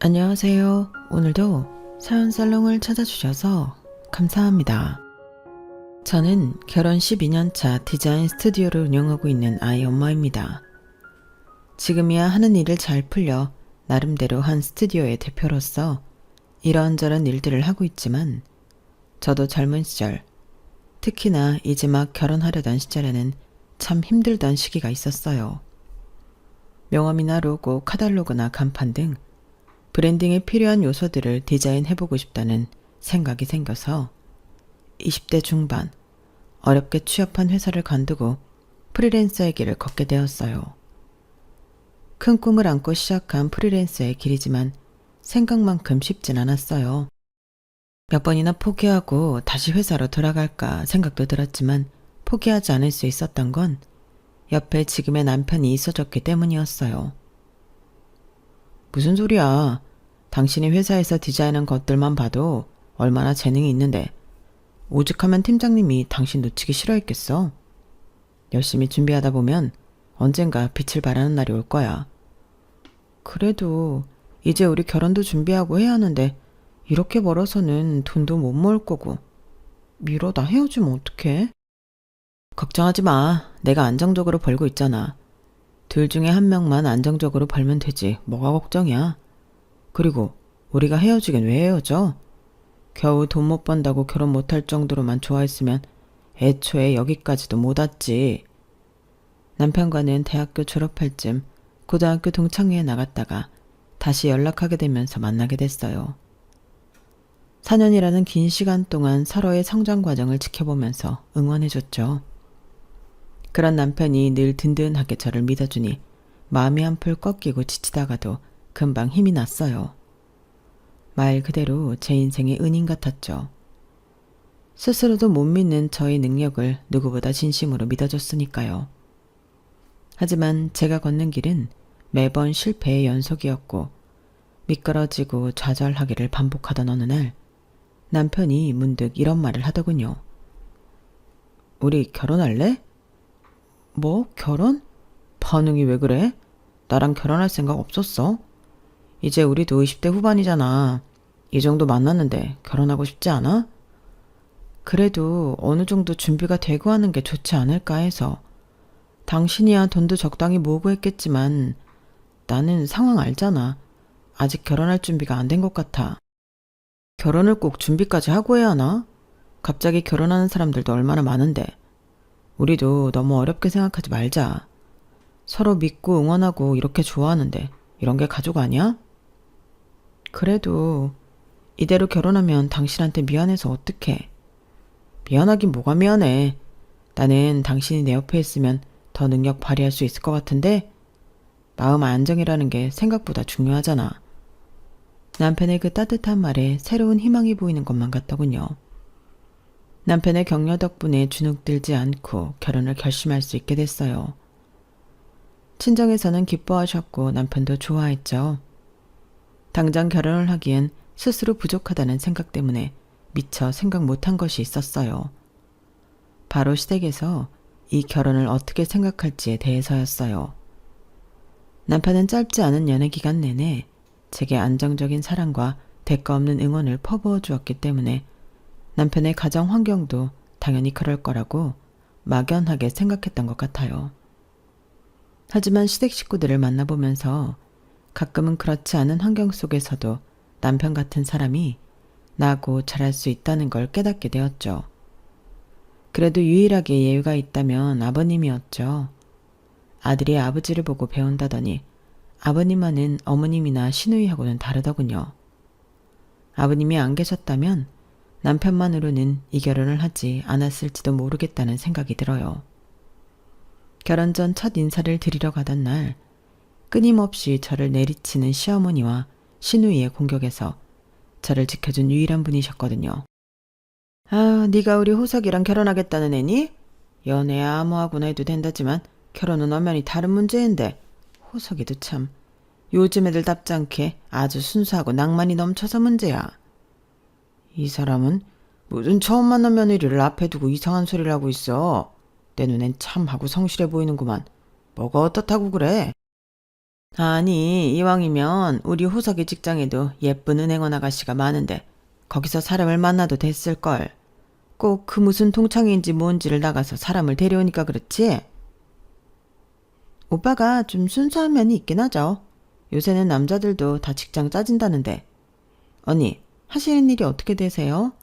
안녕하세요. 오늘도 사연 살롱을 찾아주셔서 감사합니다. 저는 결혼 12년차 디자인 스튜디오를 운영하고 있는 아이 엄마입니다. 지금이야 하는 일을 잘 풀려 나름대로 한 스튜디오의 대표로서 이런저런 일들을 하고 있지만 저도 젊은 시절, 특히나 이제 막 결혼하려던 시절에는 참 힘들던 시기가 있었어요. 명함이나 로고, 카탈로그나 간판 등 브랜딩에 필요한 요소들을 디자인해보고 싶다는 생각이 생겨서 20대 중반 어렵게 취업한 회사를 관두고 프리랜서의 길을 걷게 되었어요. 큰 꿈을 안고 시작한 프리랜서의 길이지만 생각만큼 쉽진 않았어요. 몇 번이나 포기하고 다시 회사로 돌아갈까 생각도 들었지만 포기하지 않을 수 있었던 건 옆에 지금의 남편이 있어줬기 때문이었어요. 무슨 소리야. 당신이 회사에서 디자인한 것들만 봐도 얼마나 재능이 있는데 오죽하면 팀장님이 당신 놓치기 싫어했겠어. 열심히 준비하다 보면 언젠가 빛을 발하는 날이 올 거야. 그래도 이제 우리 결혼도 준비하고 해야 하는데 이렇게 벌어서는 돈도 못 모을 거고 미뤄다 헤어지면 어떡해? 걱정하지 마. 내가 안정적으로 벌고 있잖아. 둘 중에 한 명만 안정적으로 벌면 되지. 뭐가 걱정이야. 그리고 우리가 헤어지긴 왜 헤어져? 겨우 돈 못 번다고 결혼 못할 정도로만 좋아했으면 애초에 여기까지도 못 왔지. 남편과는 대학교 졸업할 쯤 고등학교 동창회에 나갔다가 다시 연락하게 되면서 만나게 됐어요. 4년이라는 긴 시간 동안 서로의 성장 과정을 지켜보면서 응원해줬죠. 그런 남편이 늘 든든하게 저를 믿어주니 마음이 한풀 꺾이고 지치다가도 금방 힘이 났어요. 말 그대로 제 인생의 은인 같았죠. 스스로도 못 믿는 저의 능력을 누구보다 진심으로 믿어줬으니까요. 하지만 제가 걷는 길은 매번 실패의 연속이었고 미끄러지고 좌절하기를 반복하던 어느 날 남편이 문득 이런 말을 하더군요. 우리 결혼할래? 뭐? 결혼? 반응이 왜 그래? 나랑 결혼할 생각 없었어? 이제 우리도 20대 후반이잖아. 이 정도 만났는데 결혼하고 싶지 않아? 그래도 어느 정도 준비가 되고 하는 게 좋지 않을까 해서. 당신이야 돈도 적당히 모으고 했겠지만 나는 상황 알잖아. 아직 결혼할 준비가 안 된 것 같아. 결혼을 꼭 준비까지 하고 해야 하나? 갑자기 결혼하는 사람들도 얼마나 많은데. 우리도 너무 어렵게 생각하지 말자. 서로 믿고 응원하고 이렇게 좋아하는데 이런 게 가족 아니야? 그래도 이대로 결혼하면 당신한테 미안해서 어떡해. 미안하긴 뭐가 미안해. 나는 당신이 내 옆에 있으면 더 능력 발휘할 수 있을 것 같은데 마음 안정이라는 게 생각보다 중요하잖아. 남편의 그 따뜻한 말에 새로운 희망이 보이는 것만 같더군요. 남편의 격려 덕분에 주눅들지 않고 결혼을 결심할 수 있게 됐어요. 친정에서는 기뻐하셨고 남편도 좋아했죠. 당장 결혼을 하기엔 스스로 부족하다는 생각 때문에 미처 생각 못한 것이 있었어요. 바로 시댁에서 이 결혼을 어떻게 생각할지에 대해서였어요. 남편은 짧지 않은 연애 기간 내내 제게 안정적인 사랑과 대가 없는 응원을 퍼부어 주었기 때문에 남편의 가정 환경도 당연히 그럴 거라고 막연하게 생각했던 것 같아요. 하지만 시댁 식구들을 만나보면서 가끔은 그렇지 않은 환경 속에서도 남편 같은 사람이 나고 잘할 수 있다는 걸 깨닫게 되었죠. 그래도 유일하게 예외가 있다면 아버님이었죠. 아들이 아버지를 보고 배운다더니 아버님만은 어머님이나 시누이하고는 다르더군요. 아버님이 안 계셨다면 남편만으로는 이 결혼을 하지 않았을지도 모르겠다는 생각이 들어요. 결혼 전 첫 인사를 드리러 가던 날 끊임없이 저를 내리치는 시어머니와 시누이의 공격에서 저를 지켜준 유일한 분이셨거든요. 아, 네가 우리 호석이랑 결혼하겠다는 애니? 연애 아무하고나 해도 된다지만 결혼은 엄연히 다른 문제인데 호석이도 참 요즘 애들답지 않게 아주 순수하고 낭만이 넘쳐서 문제야. 이 사람은 무슨 처음 만난 며느리를 앞에 두고 이상한 소리를 하고 있어. 내 눈엔 참하고 성실해 보이는구만. 뭐가 어떻다고 그래? 아니, 이왕이면 우리 호석이 직장에도 예쁜 은행원 아가씨가 많은데 거기서 사람을 만나도 됐을걸. 꼭 그 무슨 동창회인지 뭔지를 나가서 사람을 데려오니까 그렇지? 오빠가 좀 순수한 면이 있긴 하죠. 요새는 남자들도 다 직장 짜진다는데. 언니, 하시는 일이 어떻게 되세요?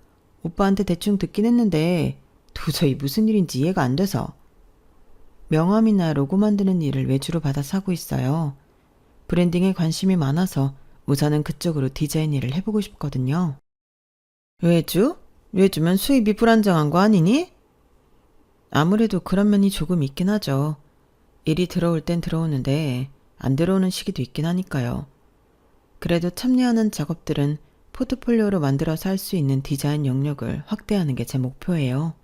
오빠한테 대충 듣긴 했는데 도저히 무슨 일인지 이해가 안 돼서. 명함이나 로고 만드는 일을 외주로 받아 사고 있어요. 브랜딩에 관심이 많아서 우선은 그쪽으로 디자인 일을 해보고 싶거든요. 외주? 외주면 수입이 불안정한 거 아니니? 아무래도 그런 면이 조금 있긴 하죠. 일이 들어올 땐 들어오는데 안 들어오는 시기도 있긴 하니까요. 그래도 참여하는 작업들은 포트폴리오로 만들어서 할 수 있는 디자인 영역을 확대하는 게 제 목표예요.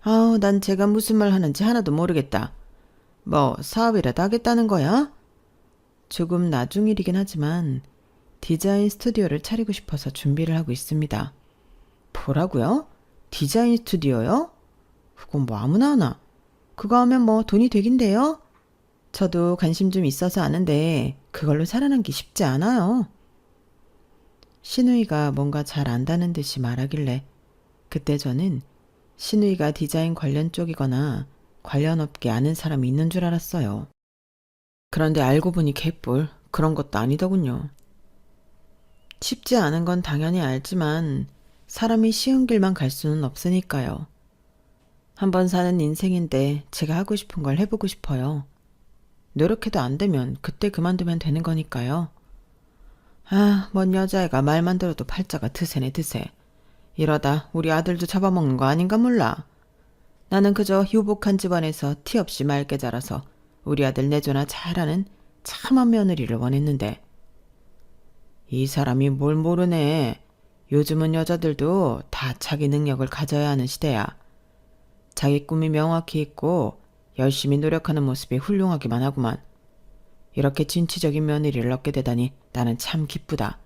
아우, 난 제가 무슨 말 하는지 하나도 모르겠다. 뭐 사업이라도 하겠다는 거야? 조금 나중 일이긴 하지만 디자인 스튜디오를 차리고 싶어서 준비를 하고 있습니다. 뭐라고요? 디자인 스튜디오요? 그건 뭐 아무나 하나. 그거 하면 뭐 돈이 되긴 돼요? 저도 관심 좀 있어서 아는데 그걸로 살아남기 쉽지 않아요. 신우이가 뭔가 잘 안다는 듯이 말하길래 그때 저는 신우이가 디자인 관련 쪽이거나 관련 업계 아는 사람이 있는 줄 알았어요. 그런데 알고 보니 개뿔 그런 것도 아니더군요. 쉽지 않은 건 당연히 알지만 사람이 쉬운 길만 갈 수는 없으니까요. 한번 사는 인생인데 제가 하고 싶은 걸 해보고 싶어요. 노력해도 안 되면 그때 그만두면 되는 거니까요. 아, 뭔 여자애가 말만 들어도 팔자가 드세네 드세. 이러다 우리 아들도 잡아먹는 거 아닌가 몰라. 나는 그저 유복한 집안에서 티 없이 맑게 자라서 우리 아들 내조나 잘하는 참한 며느리를 원했는데 이 사람이 뭘 모르네. 요즘은 여자들도 다 자기 능력을 가져야 하는 시대야. 자기 꿈이 명확히 있고 열심히 노력하는 모습이 훌륭하기만 하구만. 이렇게 진취적인 며느리를 얻게 되다니 나는 참 기쁘다.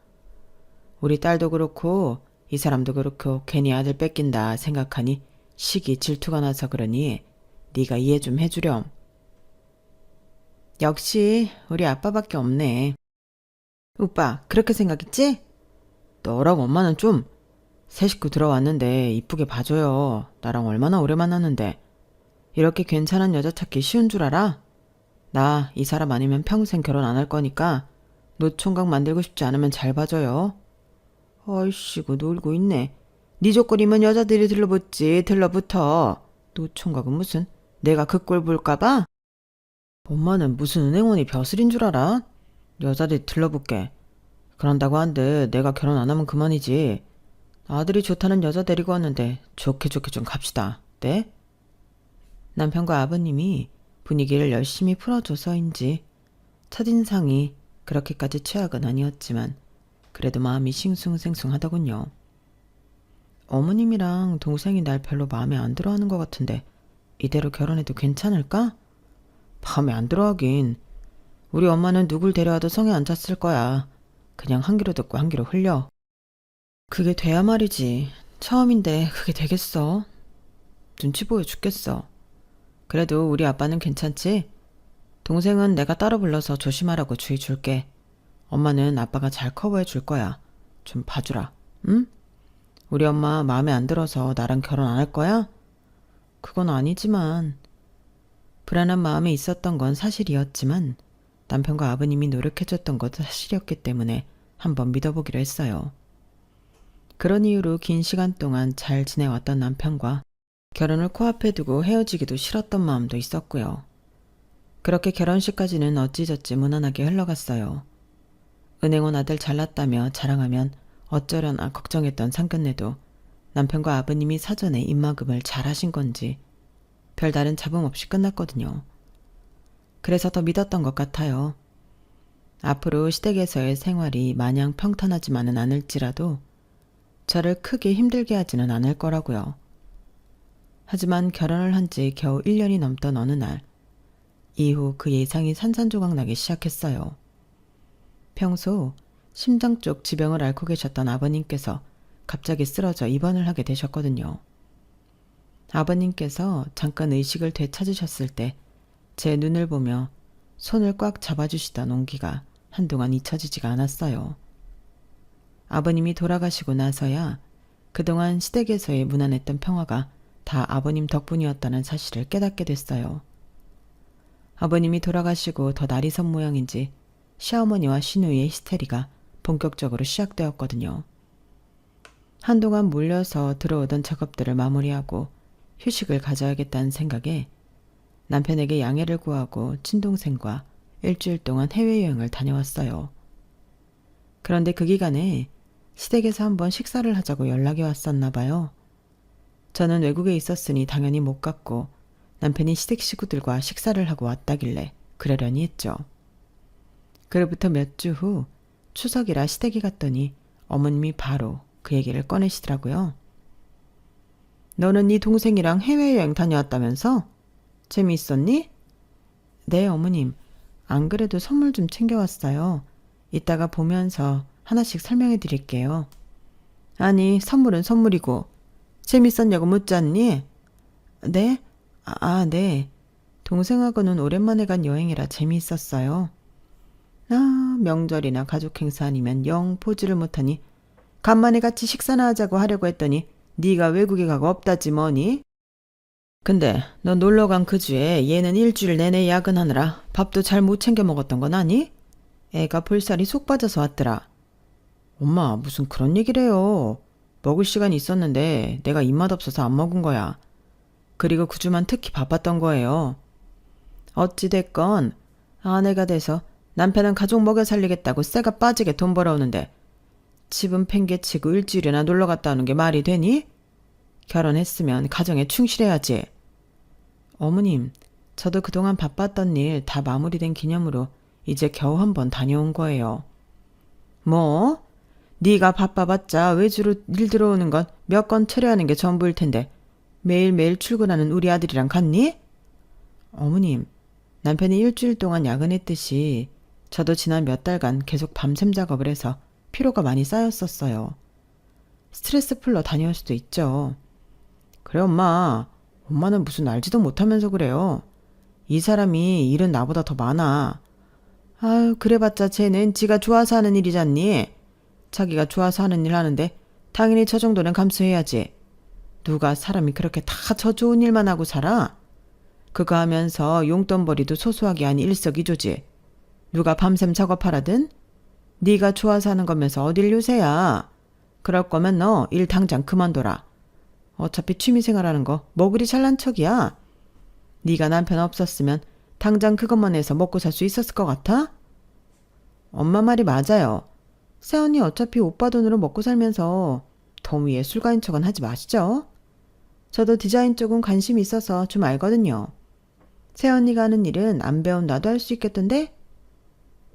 우리 딸도 그렇고 이 사람도 그렇고 괜히 아들 뺏긴다 생각하니 시기 질투가 나서 그러니 네가 이해 좀 해주렴. 역시 우리 아빠밖에 없네. 오빠 그렇게 생각했지? 너랑 엄마는 좀 새 식구 들어왔는데 이쁘게 봐줘요. 나랑 얼마나 오래 만났는데. 이렇게 괜찮은 여자 찾기 쉬운 줄 알아? 나 이 사람 아니면 평생 결혼 안 할 거니까 노총각 만들고 싶지 않으면 잘 봐줘요. 아이씨고 놀고 있네. 네 조건이면 여자들이 들러붙지 들러붙어. 노총각은 무슨 내가 그 꼴 볼까봐? 엄마는 무슨 은행원이 벼슬인 줄 알아? 여자들이 들러붙게. 그런다고 한들 내가 결혼 안 하면 그만이지. 아들이 좋다는 여자 데리고 왔는데 좋게 좋게 좀 갑시다. 네? 남편과 아버님이 분위기를 열심히 풀어줘서인지 첫인상이 그렇게까지 최악은 아니었지만 그래도 마음이 싱숭생숭하더군요. 어머님이랑 동생이 날 별로 마음에 안 들어하는 것 같은데 이대로 결혼해도 괜찮을까? 마음에 안 들어하긴. 우리 엄마는 누굴 데려와도 성에 안 찼을 거야. 그냥 한 귀로 듣고 한 귀로 흘려. 그게 돼야 말이지. 처음인데 그게 되겠어? 눈치 보여 죽겠어. 그래도 우리 아빠는 괜찮지? 동생은 내가 따로 불러서 조심하라고 주의 줄게. 엄마는 아빠가 잘 커버해 줄 거야. 좀 봐주라. 응? 우리 엄마 마음에 안 들어서 나랑 결혼 안 할 거야? 그건 아니지만 불안한 마음이 있었던 건 사실이었지만 남편과 아버님이 노력해줬던 것도 사실이었기 때문에 한번 믿어보기로 했어요. 그런 이유로 긴 시간 동안 잘 지내왔던 남편과 결혼을 코앞에 두고 헤어지기도 싫었던 마음도 있었고요. 그렇게 결혼식까지는 어찌저찌 무난하게 흘러갔어요. 은행원 아들 잘났다며 자랑하면 어쩌려나 걱정했던 상견례도 남편과 아버님이 사전에 입막음을 잘 하신 건지 별다른 잡음 없이 끝났거든요. 그래서 더 믿었던 것 같아요. 앞으로 시댁에서의 생활이 마냥 평탄하지만은 않을지라도 저를 크게 힘들게 하지는 않을 거라고요. 하지만 결혼을 한 지 겨우 1년이 넘던 어느 날 이후 그 예상이 산산조각 나기 시작했어요. 평소 심장 쪽 지병을 앓고 계셨던 아버님께서 갑자기 쓰러져 입원을 하게 되셨거든요. 아버님께서 잠깐 의식을 되찾으셨을 때 제 눈을 보며 손을 꽉 잡아주시던 온기가 한동안 잊혀지지가 않았어요. 아버님이 돌아가시고 나서야 그동안 시댁에서의 무난했던 평화가 다 아버님 덕분이었다는 사실을 깨닫게 됐어요. 아버님이 돌아가시고 더 날이 선 모양인지 시어머니와 시누이의 히스테리가 본격적으로 시작되었거든요. 한동안 몰려서 들어오던 작업들을 마무리하고 휴식을 가져야겠다는 생각에 남편에게 양해를 구하고 친동생과 일주일 동안 해외여행을 다녀왔어요. 그런데 그 기간에 시댁에서 한번 식사를 하자고 연락이 왔었나 봐요. 저는 외국에 있었으니 당연히 못 갔고 남편이 시댁 식구들과 식사를 하고 왔다길래 그러려니 했죠. 그로부터 몇 주 후 추석이라 시댁에 갔더니 어머님이 바로 그 얘기를 꺼내시더라고요. 너는 네 동생이랑 해외여행 다녀왔다면서? 재미있었니? 네, 어머님. 안 그래도 선물 좀 챙겨왔어요. 이따가 보면서 하나씩 설명해 드릴게요. 아니, 선물은 선물이고 재밌었냐고 묻잖니? 네? 네. 동생하고는 오랜만에 간 여행이라 재미있었어요. 명절이나 가족 행사 아니면 영 보지를 못하니 간만에 같이 식사나 하자고 하려고 했더니 네가 외국에 가고 없다지 뭐니? 근데 너 놀러간 그 주에 얘는 일주일 내내 야근하느라 밥도 잘 못 챙겨 먹었던 건 아니? 애가 볼살이 속 빠져서 왔더라. 엄마, 무슨 그런 얘기를 해요. 먹을 시간이 있었는데 내가 입맛 없어서 안 먹은 거야. 그리고 그 주만 특히 바빴던 거예요. 어찌됐건 아내가 돼서 남편은 가족 먹여 살리겠다고 쇠가 빠지게 돈 벌어오는데 집은 팽개치고 일주일이나 놀러 갔다 오는 게 말이 되니? 결혼했으면 가정에 충실해야지. 어머님, 저도 그동안 바빴던 일 다 마무리된 기념으로 이제 겨우 한번 다녀온 거예요. 뭐? 네가 바빠봤자 외주로 일 들어오는 건 몇 건 처리하는 게 전부일 텐데 매일매일 출근하는 우리 아들이랑 같니? 어머님, 남편이 일주일 동안 야근했듯이 저도 지난 몇 달간 계속 밤샘 작업을 해서 피로가 많이 쌓였었어요. 스트레스 풀러 다녀올 수도 있죠. 그래 엄마. 엄마는 무슨 알지도 못하면서 그래요. 이 사람이 일은 나보다 더 많아. 아유, 그래봤자 쟤는 지가 좋아서 하는 일이잖니. 자기가 좋아서 하는 일 하는데 당연히 저 정도는 감수해야지. 누가 사람이 그렇게 다 저 좋은 일만 하고 살아? 그거 하면서 용돈벌이도 소소하게 하니 일석이조지. 누가 밤샘 작업하라든? 네가 좋아서 하는 거면서 어딜 요새야. 그럴 거면 너 일 당장 그만둬라. 어차피 취미생활하는 거 뭐 그리 잘난 척이야. 네가 남편 없었으면 당장 그것만 해서 먹고 살 수 있었을 것 같아? 엄마 말이 맞아요. 새언니 어차피 오빠 돈으로 먹고 살면서 덤 위에 술가인 척은 하지 마시죠. 저도 디자인 쪽은 관심이 있어서 좀 알거든요. 새언니가 하는 일은 안 배운 나도 할 수 있겠던데?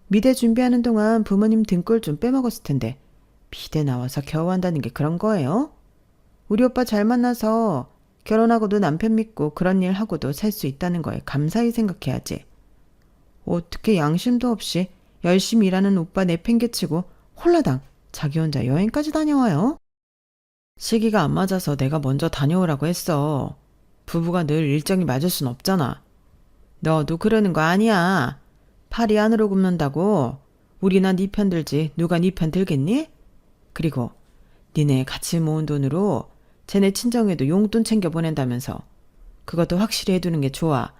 미대 준비하는 동안 부모님 등골 좀 빼먹었을 텐데 미대 나와서 겨우 한다는 게 그런 거예요? 우리 오빠 잘 만나서 결혼하고도 남편 믿고 그런 일 하고도 살 수 있다는 거에 감사히 생각해야지. 어떻게 양심도 없이 열심히 일하는 오빠 내팽개치고 홀라당 자기 혼자 여행까지 다녀와요? 시기가 안 맞아서 내가 먼저 다녀오라고 했어. 부부가 늘 일정이 맞을 순 없잖아. 너도 그러는 거 아니야. 팔이 안으로 굽는다고. 우리나 네 편 들지 누가 네 편 들겠니? 그리고 니네 같이 모은 돈으로 쟤네 친정에도 용돈 챙겨 보낸다면서. 그것도 확실히 해두는 게 좋아.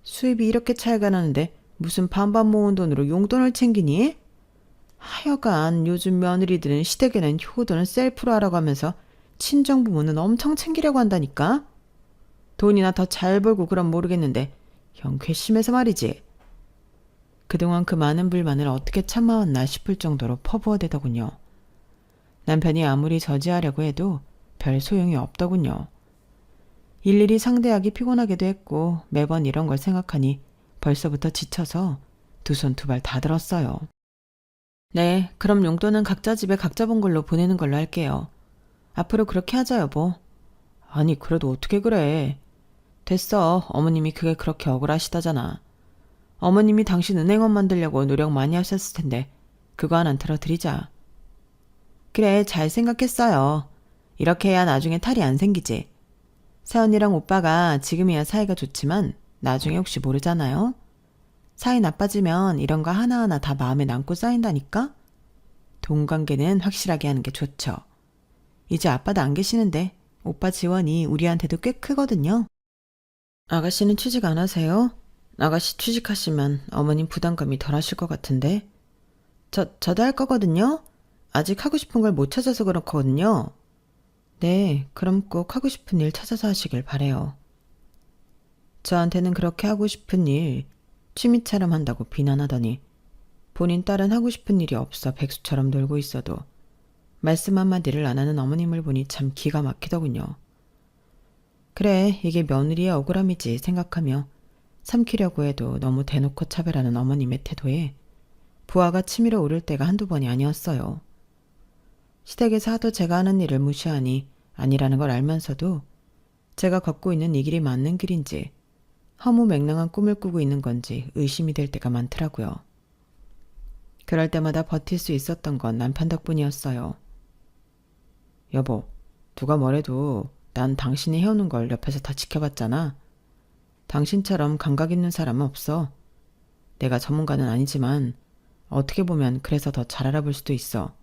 수입이 이렇게 차이가 나는데 무슨 반반 모은 돈으로 용돈을 챙기니? 하여간 요즘 며느리들은 시댁에는 효도는 셀프로 하라고 하면서 친정 부모는 엄청 챙기려고 한다니까. 돈이나 더 잘 벌고 그럼 모르겠는데 형 괘씸해서 말이지. 그동안 그 많은 불만을 어떻게 참아왔나 싶을 정도로 퍼부어대더군요. 남편이 아무리 저지하려고 해도 별 소용이 없더군요. 일일이 상대하기 피곤하기도 했고 매번 이런 걸 생각하니 벌써부터 지쳐서 두 손 두 발 다 들었어요. 네, 그럼 용돈은 각자 집에 각자 본 걸로 보내는 걸로 할게요. 앞으로 그렇게 하자 여보. 아니 그래도 어떻게 그래. 됐어. 어머님이 그게 그렇게 억울하시다잖아. 어머님이 당신 은행원 만들려고 노력 많이 하셨을 텐데 그거 하나는 들어드리자. 그래, 잘 생각했어요. 이렇게 해야 나중에 탈이 안 생기지. 새언니랑 오빠가 지금이야 사이가 좋지만 나중에 혹시 모르잖아요. 사이 나빠지면 이런 거 하나하나 다 마음에 남고 쌓인다니까? 돈 관계는 확실하게 하는 게 좋죠. 이제 아빠도 안 계시는데 오빠 지원이 우리한테도 꽤 크거든요. 아가씨는 취직 안 하세요? 아가씨 취직하시면 어머님 부담감이 덜 하실 것 같은데. 저도 할 거거든요. 아직 하고 싶은 걸 못 찾아서 그렇거든요. 네, 그럼 꼭 하고 싶은 일 찾아서 하시길 바래요. 저한테는 그렇게 하고 싶은 일 취미처럼 한다고 비난하더니 본인 딸은 하고 싶은 일이 없어 백수처럼 놀고 있어도 말씀 한마디를 안 하는 어머님을 보니 참 기가 막히더군요. 그래, 이게 며느리의 억울함이지 생각하며 삼키려고 해도 너무 대놓고 차별하는 어머님의 태도에 부하가 치밀어 오를 때가 한두 번이 아니었어요. 시댁에서 하도 제가 하는 일을 무시하니 아니라는 걸 알면서도 제가 걷고 있는 이 길이 맞는 길인지 허무맹랑한 꿈을 꾸고 있는 건지 의심이 될 때가 많더라고요. 그럴 때마다 버틸 수 있었던 건 남편 덕분이었어요. 여보, 누가 뭐래도 난 당신이 해오는 걸 옆에서 다 지켜봤잖아. 당신처럼 감각 있는 사람은 없어. 내가 전문가는 아니지만 어떻게 보면 그래서 더 잘 알아볼 수도 있어.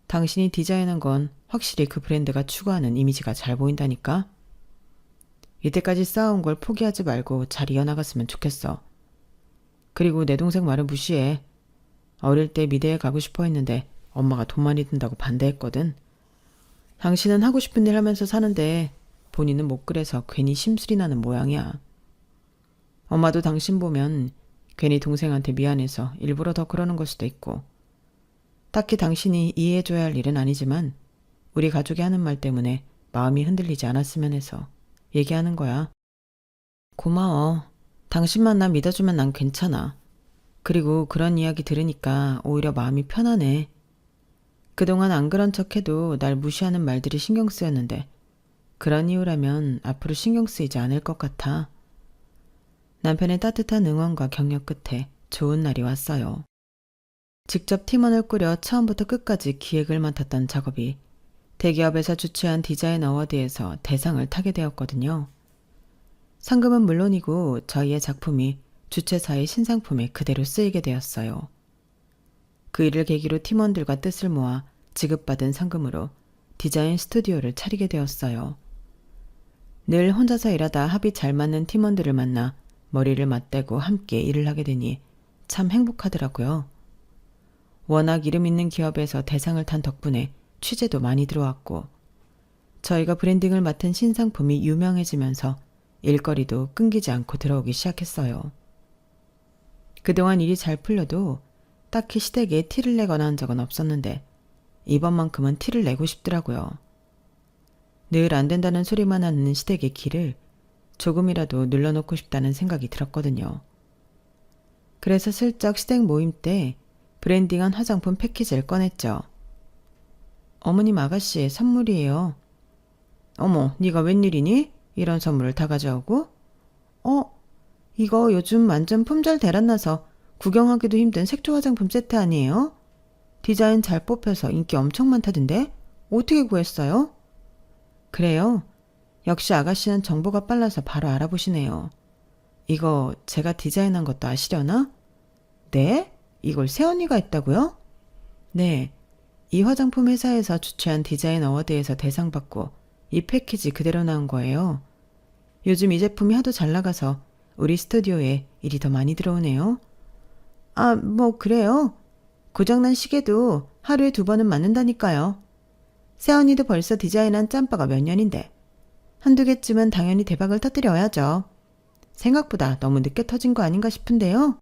당신이 디자인한 건 확실히 그 브랜드가 추구하는 이미지가 잘 보인다니까? 이때까지 쌓아온 걸 포기하지 말고 잘 이어나갔으면 좋겠어. 그리고 내 동생 말을 무시해. 어릴 때 미대에 가고 싶어 했는데 엄마가 돈 많이 든다고 반대했거든. 당신은 하고 싶은 일 하면서 사는데 본인은 못 그래서 괜히 심술이 나는 모양이야. 엄마도 당신 보면 괜히 동생한테 미안해서 일부러 더 그러는 걸 수도 있고. 딱히 당신이 이해해줘야 할 일은 아니지만 우리 가족이 하는 말 때문에 마음이 흔들리지 않았으면 해서 얘기하는 거야. 고마워. 당신만 나 믿어주면 난 괜찮아. 그리고 그런 이야기 들으니까 오히려 마음이 편하네. 그동안 안 그런 척해도 날 무시하는 말들이 신경 쓰였는데 그런 이유라면 앞으로 신경 쓰이지 않을 것 같아. 남편의 따뜻한 응원과 격려 끝에 좋은 날이 왔어요. 직접 팀원을 꾸려 처음부터 끝까지 기획을 맡았던 작업이 대기업에서 주최한 디자인 어워드에서 대상을 타게 되었거든요. 상금은 물론이고 저희의 작품이 주최사의 신상품에 그대로 쓰이게 되었어요. 그 일을 계기로 팀원들과 뜻을 모아 지급받은 상금으로 디자인 스튜디오를 차리게 되었어요. 늘 혼자서 일하다 합이 잘 맞는 팀원들을 만나 머리를 맞대고 함께 일을 하게 되니 참 행복하더라고요. 워낙 이름 있는 기업에서 대상을 탄 덕분에 취재도 많이 들어왔고 저희가 브랜딩을 맡은 신상품이 유명해지면서 일거리도 끊기지 않고 들어오기 시작했어요. 그동안 일이 잘 풀려도 딱히 시댁에 티를 내거나 한 적은 없었는데 이번만큼은 티를 내고 싶더라고요. 늘 안 된다는 소리만 하는 시댁의 기를 조금이라도 눌러놓고 싶다는 생각이 들었거든요. 그래서 슬쩍 시댁 모임 때 브랜딩한 화장품 패키지를 꺼냈죠. 어머님 아가씨의 선물이에요. 어머, 네가 웬일이니? 이런 선물을 다 가져오고? 이거 요즘 완전 품절 대란나서 구경하기도 힘든 색조 화장품 세트 아니에요? 디자인 잘 뽑혀서 인기 엄청 많다던데? 어떻게 구했어요? 그래요? 역시 아가씨는 정보가 빨라서 바로 알아보시네요. 이거 제가 디자인한 것도 아시려나? 네? 이걸 새언니가 했다고요? 네. 이 화장품 회사에서 주최한 디자인 어워드에서 대상 받고 이 패키지 그대로 나온 거예요. 요즘 이 제품이 하도 잘 나가서 우리 스튜디오에 일이 더 많이 들어오네요. 아, 뭐 그래요. 고장난 시계도 하루에 2번은 맞는다니까요. 새언니도 벌써 디자인한 짬바가 몇 년인데 한두 개쯤은 당연히 대박을 터뜨려야죠. 생각보다 너무 늦게 터진 거 아닌가 싶은데요.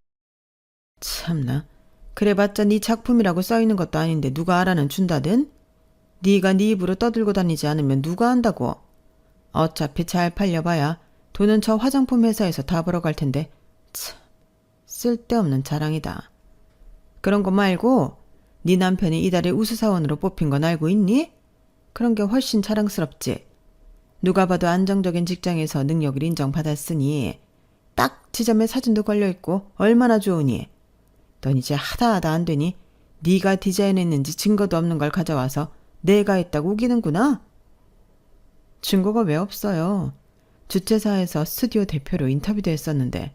참나. 그래봤자 네 작품이라고 써있는 것도 아닌데 누가 알아는 준다든? 네가 네 입으로 떠들고 다니지 않으면 누가 안다고? 어차피 잘 팔려봐야 돈은 저 화장품 회사에서 다 벌어갈 텐데 참 쓸데없는 자랑이다. 그런 거 말고 네 남편이 이달의 우수사원으로 뽑힌 건 알고 있니? 그런 게 훨씬 자랑스럽지. 누가 봐도 안정적인 직장에서 능력을 인정받았으니 딱 지점에 사진도 걸려있고 얼마나 좋으니. 넌 이제 하다 안 되니 네가 디자인했는지 증거도 없는 걸 가져와서 내가 했다고 우기는구나. 증거가 왜 없어요. 주최사에서 스튜디오 대표로 인터뷰도 했었는데.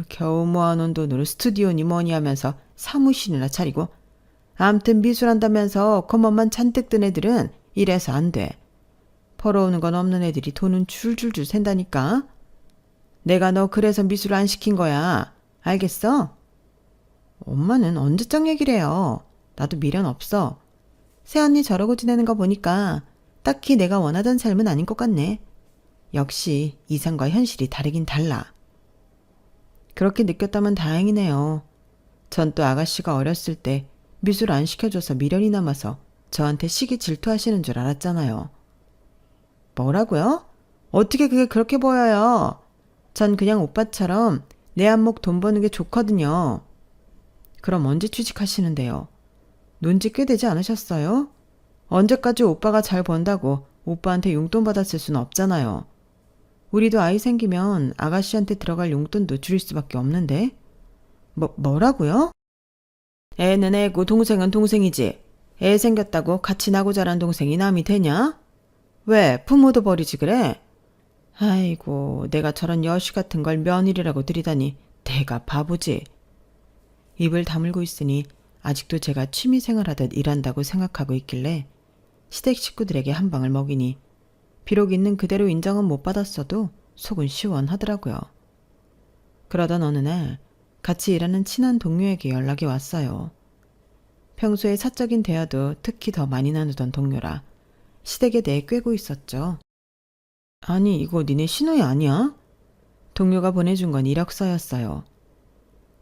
겨우 모아놓은 돈으로 스튜디오니 뭐니 하면서 사무실이나 차리고. 암튼 미술한다면서 겉멋만 잔뜩 든 애들은 이래서 안 돼. 벌어오는 건 없는 애들이 돈은 줄줄줄 샌다니까. 내가 너 그래서 미술 안 시킨 거야. 알겠어? 엄마는 언제적 얘기를 해요. 나도 미련 없어. 새언니 저러고 지내는 거 보니까 딱히 내가 원하던 삶은 아닌 것 같네. 역시 이상과 현실이 다르긴 달라. 그렇게 느꼈다면 다행이네요. 전 또 아가씨가 어렸을 때 미술 안 시켜줘서 미련이 남아서 저한테 시기 질투하시는 줄 알았잖아요. 뭐라고요? 어떻게 그게 그렇게 보여요? 전 그냥 오빠처럼 내 안목 돈 버는 게 좋거든요. 그럼 언제 취직하시는데요? 논지 꽤 되지 않으셨어요? 언제까지 오빠가 잘 번다고 오빠한테 용돈 받았을 수는 없잖아요. 우리도 아이 생기면 아가씨한테 들어갈 용돈도 줄일 수밖에 없는데. 뭐라고요? 애는 애고 동생은 동생이지. 애 생겼다고 같이 나고 자란 동생이 남이 되냐? 왜 부모도 버리지 그래? 아이고, 내가 저런 여시 같은 걸 며느리라고 들이다니 내가 바보지. 입을 다물고 있으니 아직도 제가 취미생활하듯 일한다고 생각하고 있길래 시댁 식구들에게 한 방을 먹이니 비록 있는 그대로 인정은 못 받았어도 속은 시원하더라고요. 그러던 어느 날 같이 일하는 친한 동료에게 연락이 왔어요. 평소에 사적인 대화도 특히 더 많이 나누던 동료라 시댁에 대해 꿰고 있었죠. 아니, 이거 니네 신호이 아니야? 동료가 보내준 건 이력서였어요.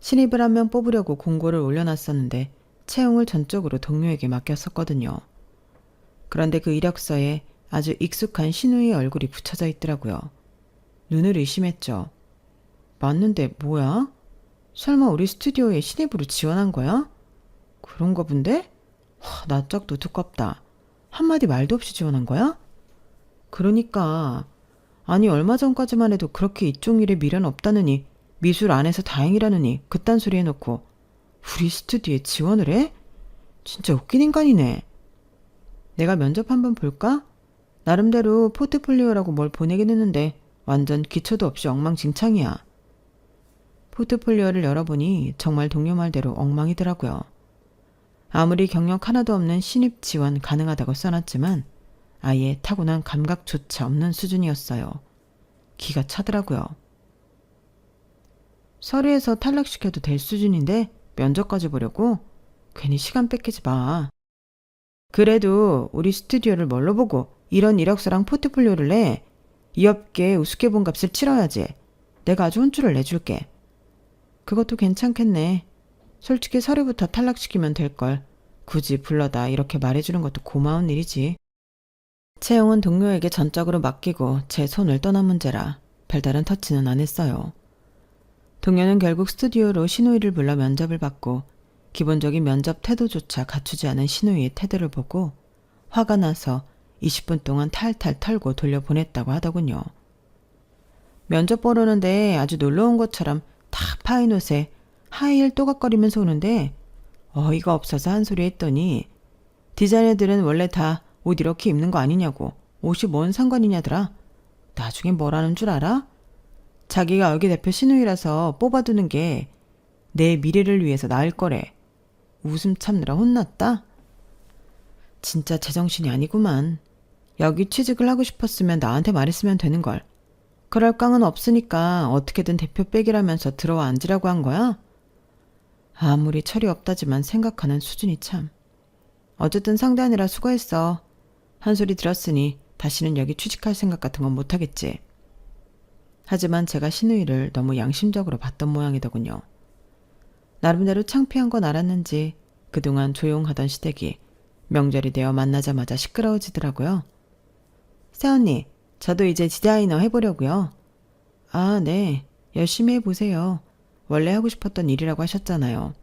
신입을 한 명 뽑으려고 공고를 올려놨었는데 채용을 전적으로 동료에게 맡겼었거든요. 그런데 그 이력서에 아주 익숙한 신우이의 얼굴이 붙여져 있더라고요. 눈을 의심했죠. 맞는데 뭐야? 설마 우리 스튜디오에 신입으로 지원한 거야? 그런가 본데? 낯짝도 두껍다. 한마디 말도 없이 지원한 거야? 그러니까. 아니, 얼마 전까지만 해도 그렇게 이쪽 일에 미련 없다느니 미술 안 해서 다행이라느니 그딴 소리 해놓고 우리 스튜디오에 지원을 해? 진짜 웃긴 인간이네. 내가 면접 한번 볼까? 나름대로 포트폴리오라고 뭘 보내긴 했는데 완전 기초도 없이 엉망진창이야. 포트폴리오를 열어보니 정말 동료 말대로 엉망이더라고요. 아무리 경력 하나도 없는 신입 지원 가능하다고 써놨지만 아예 타고난 감각조차 없는 수준이었어요. 기가 차더라고요. 서류에서 탈락시켜도 될 수준인데 면접까지 보려고? 괜히 시간 뺏기지 마. 그래도 우리 스튜디오를 뭘로 보고 이런 이력서랑 포트폴리오를 내? 이 업계에 우습게 본 값을 치러야지. 내가 아주 혼쭐을 내줄게. 그것도 괜찮겠네. 솔직히 서류부터 탈락시키면 될걸. 굳이 불러다 이렇게 말해주는 것도 고마운 일이지. 채용은 동료에게 전적으로 맡기고 제 손을 떠난 문제라 별다른 터치는 안 했어요. 동료는 결국 스튜디오로 신우이를 불러 면접을 받고 기본적인 면접 태도조차 갖추지 않은 신우이의 태도를 보고 화가 나서 20분 동안 탈탈 털고 돌려보냈다고 하더군요. 면접 보러 오는데 아주 놀러온 것처럼 탁 파인 옷에 하이힐 또각거리면서 오는데 어이가 없어서 한 소리 했더니 디자이너들은 원래 다 옷 이렇게 입는 거 아니냐고. 옷이 뭔 상관이냐더라. 나중에 뭐라는 줄 알아? 자기가 여기 대표 신우이라서 뽑아두는 게 내 미래를 위해서 나을 거래. 웃음 참느라 혼났다? 진짜 제정신이 아니구만. 여기 취직을 하고 싶었으면 나한테 말했으면 되는걸. 그럴 깡은 없으니까 어떻게든 대표 빼기라면서 들어와 앉으라고 한 거야? 아무리 철이 없다지만 생각하는 수준이 참. 어쨌든 상대하느라 수고했어. 한 소리 들었으니 다시는 여기 취직할 생각 같은 건 못하겠지. 하지만 제가 신우이를 너무 양심적으로 봤던 모양이더군요. 나름대로 창피한 건 알았는지 그동안 조용하던 시댁이 명절이 되어 만나자마자 시끄러워지더라고요. 새언니, 저도 이제 디자이너 해보려고요. 아, 네. 열심히 해보세요. 원래 하고 싶었던 일이라고 하셨잖아요.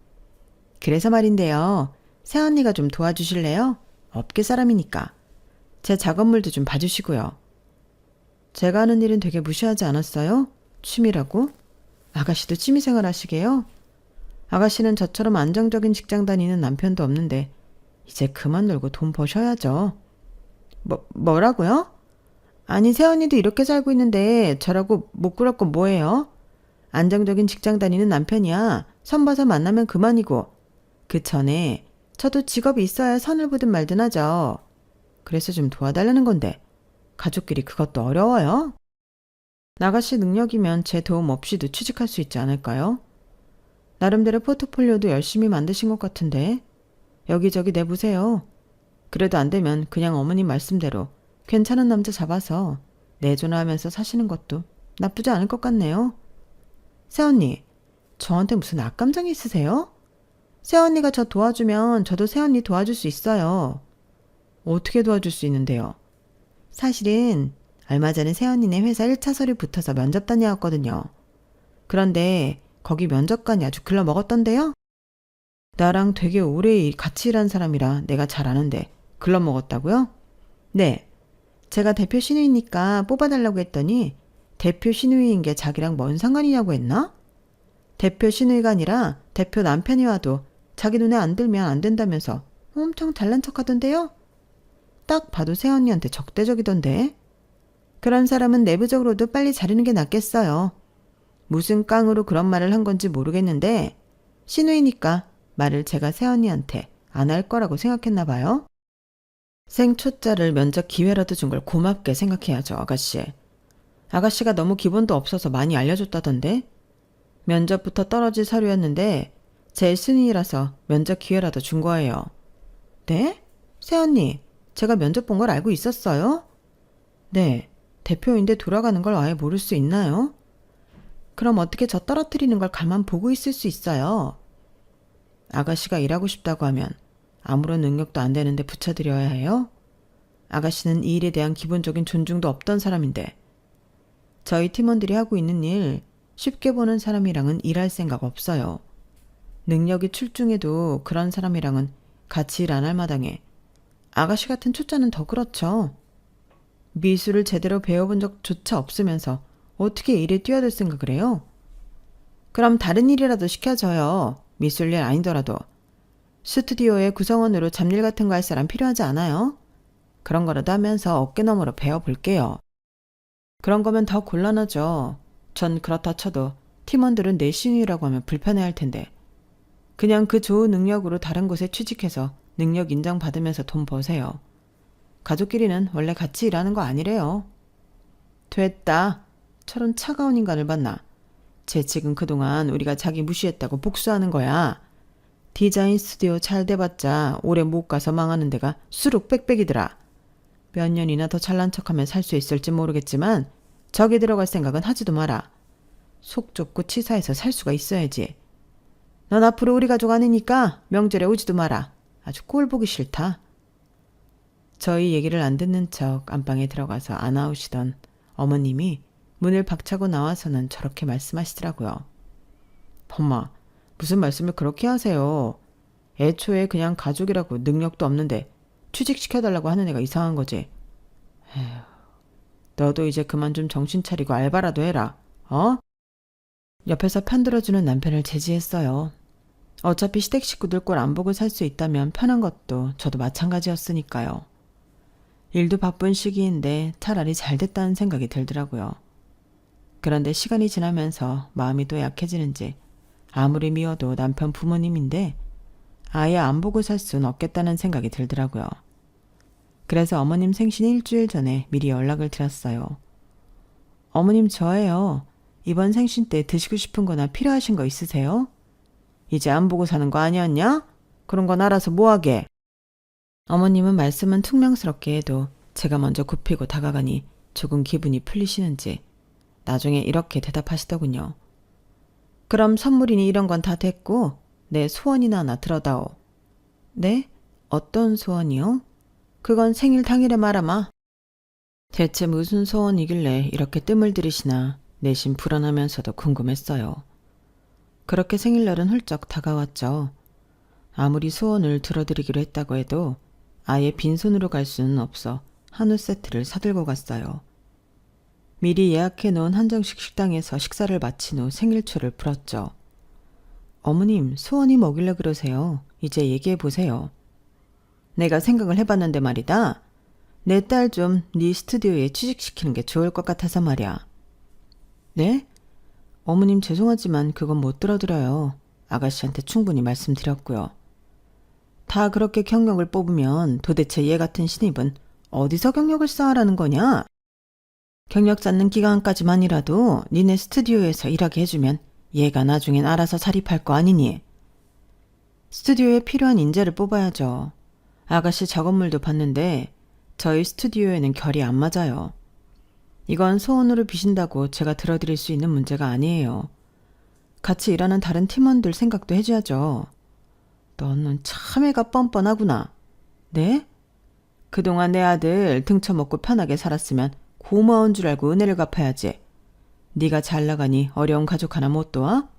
그래서 말인데요. 새언니가 좀 도와주실래요? 업계 사람이니까. 제 작업물도 좀 봐주시고요. 제가 하는 일은 되게 무시하지 않았어요? 취미라고? 아가씨도 취미생활 하시게요? 아가씨는 저처럼 안정적인 직장 다니는 남편도 없는데 이제 그만 놀고 돈 버셔야죠. 뭐라고요? 아니, 새언니도 이렇게 살고 있는데 저라고 못 그럴 건 뭐예요? 안정적인 직장 다니는 남편이야. 선 봐서 만나면 그만이고. 그 전에 저도 직업이 있어야 선을 보든 말든 하죠. 그래서 좀 도와달라는 건데 가족끼리 그것도 어려워요? 아가씨 능력이면 제 도움 없이도 취직할 수 있지 않을까요? 나름대로 포트폴리오도 열심히 만드신 것 같은데 여기저기 내보세요. 그래도 안 되면 그냥 어머님 말씀대로 괜찮은 남자 잡아서 내조나하면서 사시는 것도 나쁘지 않을 것 같네요. 새언니, 저한테 무슨 악감정이 있으세요? 새언니가 저 도와주면 저도 새언니 도와줄 수 있어요. 어떻게 도와줄 수 있는데요? 사실은 얼마 전에 새언니네 회사 1차 서류 붙어서 면접 다녀왔거든요. 그런데 거기 면접관이 아주 글러먹었던데요? 나랑 되게 오래 같이 일한 사람이라 내가 잘 아는데 글러먹었다고요? 네. 제가 대표 신우이니까 뽑아달라고 했더니 대표 신우이인 게 자기랑 뭔 상관이냐고 했나? 대표 신우이가 아니라 대표 남편이 와도 자기 눈에 안 들면 안 된다면서 엄청 잘난 척하던데요? 딱 봐도 새언니한테 적대적이던데. 그런 사람은 내부적으로도 빨리 자르는 게 낫겠어요. 무슨 깡으로 그런 말을 한 건지 모르겠는데 신우이니까 말을 제가 새언니한테 안 할 거라고 생각했나 봐요. 생초짜를 면접 기회라도 준 걸 고맙게 생각해야죠, 아가씨. 아가씨가 너무 기본도 없어서 많이 알려줬다던데. 면접부터 떨어질 서류였는데 제 순위라서 면접 기회라도 준 거예요. 네? 새언니, 제가 면접 본 걸 알고 있었어요? 네, 대표인데 돌아가는 걸 아예 모를 수 있나요? 그럼 어떻게 저 떨어뜨리는 걸 가만 보고 있을 수 있어요? 아가씨가 일하고 싶다고 하면 아무런 능력도 안 되는데 붙여드려야 해요? 아가씨는 이 일에 대한 기본적인 존중도 없던 사람인데 저희 팀원들이 하고 있는 일 쉽게 보는 사람이랑은 일할 생각 없어요. 능력이 출중해도 그런 사람이랑은 같이 일 안 할 마당에 아가씨 같은 초짜는 더 그렇죠. 미술을 제대로 배워본 적조차 없으면서 어떻게 일에 뛰어들 생각을 해요? 그럼 다른 일이라도 시켜줘요. 미술 일 아니더라도. 스튜디오의 구성원으로 잡일 같은 거 할 사람 필요하지 않아요? 그런 거라도 하면서 어깨너머로 배워볼게요. 그런 거면 더 곤란하죠. 전 그렇다 쳐도 팀원들은 내 신입이라고 하면 불편해할 텐데. 그냥 그 좋은 능력으로 다른 곳에 취직해서 능력 인정받으면서 돈 버세요. 가족끼리는 원래 같이 일하는 거 아니래요. 됐다. 저런 차가운 인간을 봤나. 쟤 지금 그동안 우리가 자기 무시했다고 복수하는 거야. 디자인 스튜디오 잘 돼봤자 오래 못 가서 망하는 데가 수룩 빽빽이더라. 몇 년이나 더 잘난 척하면 살 수 있을지 모르겠지만 저기 들어갈 생각은 하지도 마라. 속 좁고 치사해서 살 수가 있어야지. 넌 앞으로 우리 가족 아니니까 명절에 오지도 마라. 아주 꼴 보기 싫다. 저희 얘기를 안 듣는 척 안방에 들어가서 안 나오시던 어머님이 문을 박차고 나와서는 저렇게 말씀하시더라고요. 엄마, 무슨 말씀을 그렇게 하세요. 애초에 그냥 가족이라고 능력도 없는데 취직시켜달라고 하는 애가 이상한 거지. 에휴, 너도 이제 그만 좀 정신 차리고 알바라도 해라. 어? 옆에서 편들어주는 남편을 제지했어요. 어차피 시댁 식구들 꼴 안 보고 살 수 있다면 편한 것도 저도 마찬가지였으니까요. 일도 바쁜 시기인데 차라리 잘 됐다는 생각이 들더라고요. 그런데 시간이 지나면서 마음이 또 약해지는지 아무리 미워도 남편 부모님인데 아예 안 보고 살 순 없겠다는 생각이 들더라고요. 그래서 어머님 생신 일주일 전에 미리 연락을 드렸어요. 어머님 저예요. 이번 생신 때 드시고 싶은 거나 필요하신 거 있으세요? 이제 안 보고 사는 거 아니었냐? 그런 건 알아서 뭐하게. 어머님은 말씀은 퉁명스럽게 해도 제가 먼저 굽히고 다가가니 조금 기분이 풀리시는지 나중에 이렇게 대답하시더군요. 그럼 선물이니 이런 건 다 됐고 내 소원이나 하나 들어다오. 네? 어떤 소원이요? 그건 생일 당일에 말아마. 대체 무슨 소원이길래 이렇게 뜸을 들이시나 내심 불안하면서도 궁금했어요. 그렇게 생일날은 훌쩍 다가왔죠. 아무리 소원을 들어드리기로 했다고 해도 아예 빈손으로 갈 수는 없어 한우 세트를 사들고 갔어요. 미리 예약해 놓은 한정식 식당에서 식사를 마친 후 생일초를 불었죠. 어머님, 소원이 뭐길래 그러세요? 이제 얘기해 보세요. 내가 생각을 해봤는데 말이다. 내 딸 좀 네 스튜디오에 취직시키는 게 좋을 것 같아서 말이야. 네? 어머님 죄송하지만 그건 못 들어드려요. 아가씨한테 충분히 말씀드렸고요. 다 그렇게 경력을 뽑으면 도대체 얘 같은 신입은 어디서 경력을 쌓으라는 거냐? 경력 쌓는 기간까지만이라도 니네 스튜디오에서 일하게 해주면 얘가 나중엔 알아서 자립할 거 아니니? 스튜디오에 필요한 인재를 뽑아야죠. 아가씨 작업물도 봤는데 저희 스튜디오에는 결이 안 맞아요. 이건 소원으로 비신다고 제가 들어드릴 수 있는 문제가 아니에요. 같이 일하는 다른 팀원들 생각도 해줘야죠. 너는 참 애가 뻔뻔하구나. 네? 그동안 내 아들 등쳐먹고 편하게 살았으면 고마운 줄 알고 은혜를 갚아야지. 네가 잘 나가니 어려운 가족 하나 못 도와?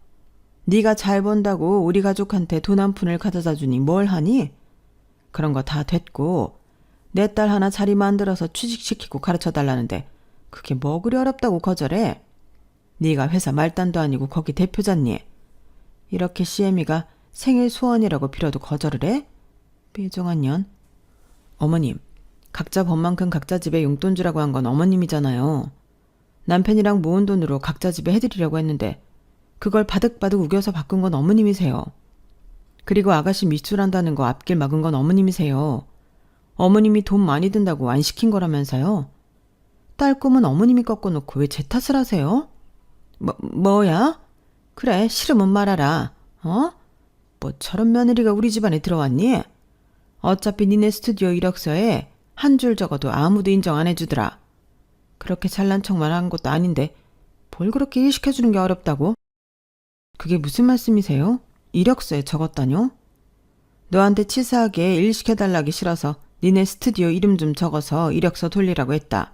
네가 잘 번다고 우리 가족한테 돈 한 푼을 가져다 주니 뭘 하니? 그런 거 다 됐고 내 딸 하나 자리 만들어서 취직시키고 가르쳐달라는데 그게 뭐 그리 어렵다고 거절해? 네가 회사 말단도 아니고 거기 대표잖니. 이렇게 CM이가 생일 소원이라고 빌어도 거절을 해? 삐종한 년. 어머님, 각자 번만큼 각자 집에 용돈 주라고 한 건 어머님이잖아요. 남편이랑 모은 돈으로 각자 집에 해드리려고 했는데 그걸 바득바득 우겨서 바꾼 건 어머님이세요. 그리고 아가씨 미술한다는 거 앞길 막은 건 어머님이세요. 어머님이 돈 많이 든다고 안 시킨 거라면서요. 딸 꿈은 어머님이 꺾어놓고 왜 제 탓을 하세요? 뭐야? 그래, 싫으면 말하라. 어? 뭐 저런 며느리가 우리 집안에 들어왔니? 어차피 니네 스튜디오 이력서에 한 줄 적어도 아무도 인정 안 해주더라. 그렇게 잘난 척만 한 것도 아닌데 뭘 그렇게 일 시켜주는 게 어렵다고? 그게 무슨 말씀이세요? 이력서에 적었다뇨? 너한테 치사하게 일 시켜달라기 싫어서 니네 스튜디오 이름 좀 적어서 이력서 돌리라고 했다.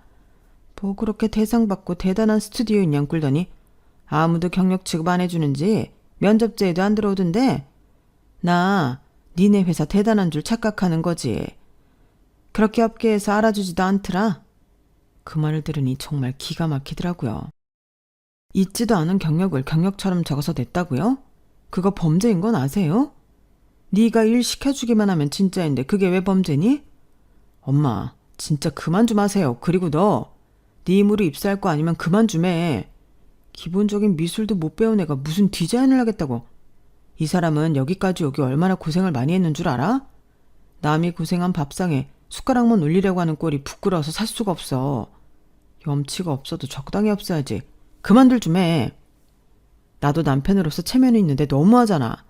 뭐 그렇게 대상받고 대단한 스튜디오인 양 굴더니 아무도 경력 취급 안 해주는지 면접제에도 안 들어오던데 나 니네 회사 대단한 줄 착각하는 거지. 그렇게 업계에서 알아주지도 않더라. 그 말을 들으니 정말 기가 막히더라고요. 있지도 않은 경력을 경력처럼 적어서 냈다고요? 그거 범죄인 건 아세요? 네가 일 시켜주기만 하면 진짜인데 그게 왜 범죄니? 엄마, 진짜 그만 좀 하세요. 그리고 너, 네 힘으로 입사할 거 아니면 그만 좀 해. 기본적인 미술도 못 배운 애가 무슨 디자인을 하겠다고. 이 사람은 여기까지 오기 얼마나 고생을 많이 했는 줄 알아? 남이 고생한 밥상에 숟가락만 올리려고 하는 꼴이 부끄러워서 살 수가 없어. 염치가 없어도 적당히 없어야지. 그만들 좀 해. 나도 남편으로서 체면이 있는데 너무하잖아.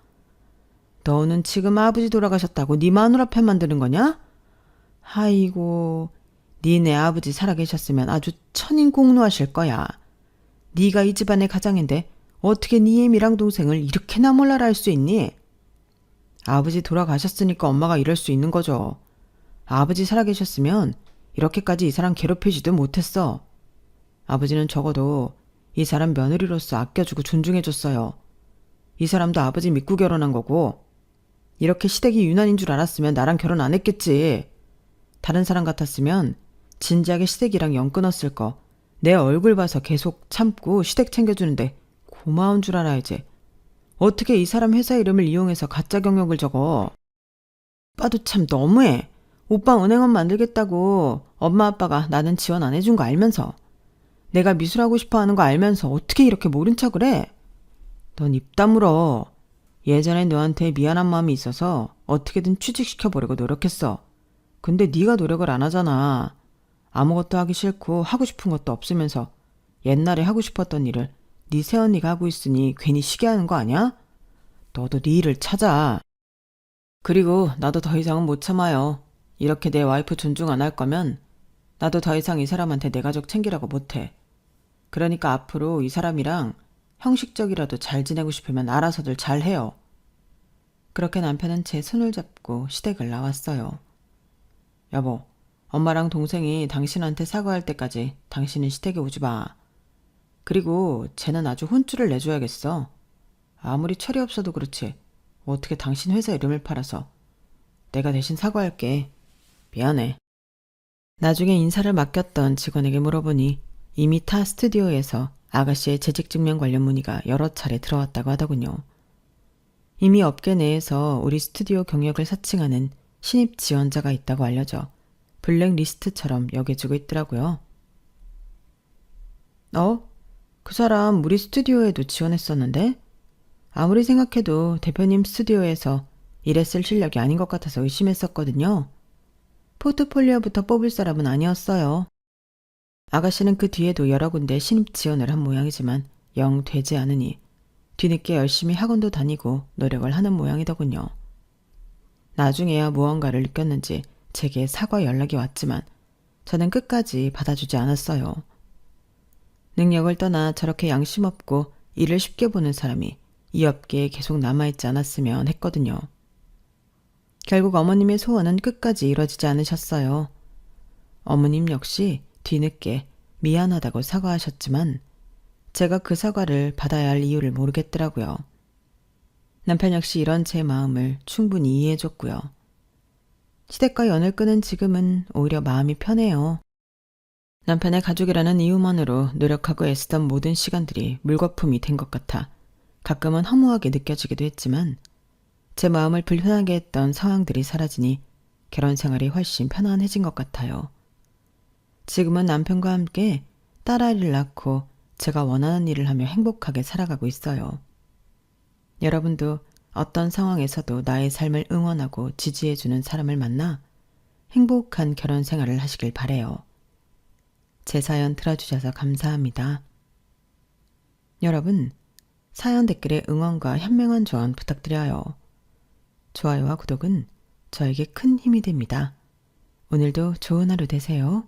너는 지금 아버지 돌아가셨다고 네 마누라 편 만드는 거냐? 아이고, 니네 아버지 살아계셨으면 아주 천인공노하실 거야. 네가 이 집안의 가장인데 어떻게 네 애미랑 동생을 이렇게나 몰라라 할 수 있니? 아버지 돌아가셨으니까 엄마가 이럴 수 있는 거죠. 아버지 살아계셨으면 이렇게까지 이 사람 괴롭히지도 못했어. 아버지는 적어도 이 사람 며느리로서 아껴주고 존중해줬어요. 이 사람도 아버지 믿고 결혼한 거고 이렇게 시댁이 유난인 줄 알았으면 나랑 결혼 안 했겠지. 다른 사람 같았으면 진지하게 시댁이랑 연 끊었을 거. 내 얼굴 봐서 계속 참고 시댁 챙겨주는데 고마운 줄 알아야지. 어떻게 이 사람 회사 이름을 이용해서 가짜 경력을 적어. 오빠도 참 너무해. 오빠 은행원 만들겠다고 엄마 아빠가 나는 지원 안 해준 거 알면서 내가 미술하고 싶어 하는 거 알면서 어떻게 이렇게 모른 척을 해? 넌 입 다물어. 예전에 너한테 미안한 마음이 있어서 어떻게든 취직시켜보려고 노력했어. 근데 네가 노력을 안 하잖아. 아무것도 하기 싫고 하고 싶은 것도 없으면서 옛날에 하고 싶었던 일을 네 새언니가 하고 있으니 괜히 시기 하는 거 아니야? 너도 네 일을 찾아. 그리고 나도 더 이상은 못 참아요. 이렇게 내 와이프 존중 안 할 거면 나도 더 이상 이 사람한테 내 가족 챙기라고 못해. 그러니까 앞으로 이 사람이랑 형식적이라도 잘 지내고 싶으면 알아서들 잘 해요. 그렇게 남편은 제 손을 잡고 시댁을 나왔어요. 여보, 엄마랑 동생이 당신한테 사과할 때까지 당신은 시댁에 오지 마. 그리고 쟤는 아주 혼쭐을 내줘야겠어. 아무리 철이 없어도 그렇지. 어떻게 당신 회사 이름을 팔아서. 내가 대신 사과할게. 미안해. 나중에 인사를 맡겼던 직원에게 물어보니 이미 타 스튜디오에서 아가씨의 재직증명 관련 문의가 여러 차례 들어왔다고 하더군요. 이미 업계 내에서 우리 스튜디오 경력을 사칭하는 신입 지원자가 있다고 알려져 블랙리스트처럼 여겨지고 있더라고요. 그 사람 우리 스튜디오에도 지원했었는데? 아무리 생각해도 대표님 스튜디오에서 일했을 실력이 아닌 것 같아서 의심했었거든요. 포트폴리오부터 뽑을 사람은 아니었어요. 아가씨는 그 뒤에도 여러 군데 신입 지원을 한 모양이지만 영 되지 않으니 뒤늦게 열심히 학원도 다니고 노력을 하는 모양이더군요. 나중에야 무언가를 느꼈는지 제게 사과 연락이 왔지만 저는 끝까지 받아주지 않았어요. 능력을 떠나 저렇게 양심 없고 일을 쉽게 보는 사람이 이 업계에 계속 남아있지 않았으면 했거든요. 결국 어머님의 소원은 끝까지 이뤄지지 않으셨어요. 어머님 역시 뒤늦게 미안하다고 사과하셨지만 제가 그 사과를 받아야 할 이유를 모르겠더라고요. 남편 역시 이런 제 마음을 충분히 이해해줬고요. 시댁과 연을 끊은 지금은 오히려 마음이 편해요. 남편의 가족이라는 이유만으로 노력하고 애쓰던 모든 시간들이 물거품이 된 것 같아 가끔은 허무하게 느껴지기도 했지만 제 마음을 불편하게 했던 상황들이 사라지니 결혼 생활이 훨씬 편안해진 것 같아요. 지금은 남편과 함께 딸아이를 낳고 제가 원하는 일을 하며 행복하게 살아가고 있어요. 여러분도 어떤 상황에서도 나의 삶을 응원하고 지지해주는 사람을 만나 행복한 결혼 생활을 하시길 바래요. 제 사연 들어주셔서 감사합니다. 여러분, 사연 댓글에 응원과 현명한 조언 부탁드려요. 좋아요와 구독은 저에게 큰 힘이 됩니다. 오늘도 좋은 하루 되세요.